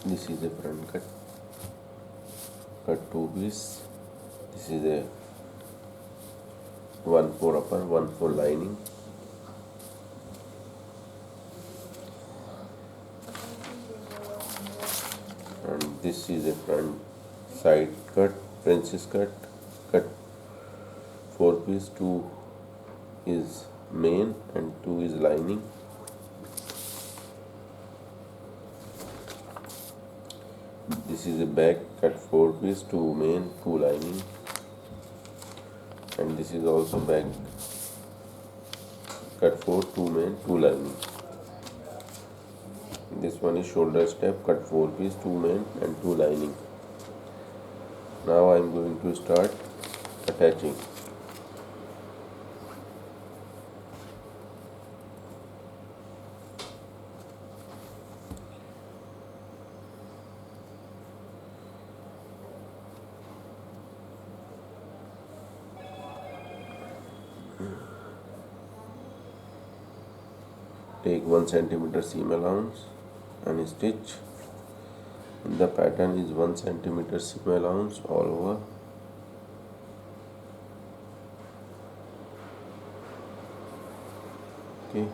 This is a front cut, cut 2 piece. This is a 1/4 upper, 1/4 lining. And this is a front side cut, princess cut, cut 4 piece. 2 is main and 2 is lining. This is a back cut 4 piece, 2 main, 2 lining. And this is also back cut 4, 2 main, 2 lining. This one is shoulder step, cut 4 piece, 2 main and 2 lining. Now I am going to start attaching. Take 1 centimeter seam allowance and stitch. The pattern is 1 centimeter seam allowance all over. Okay.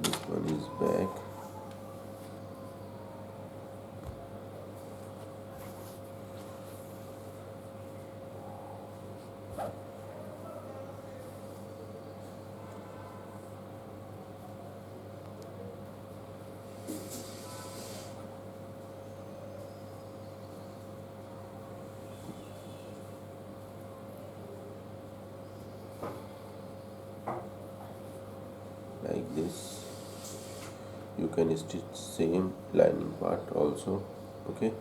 This one is back. Like this. You can stitch same lining part also. Okay.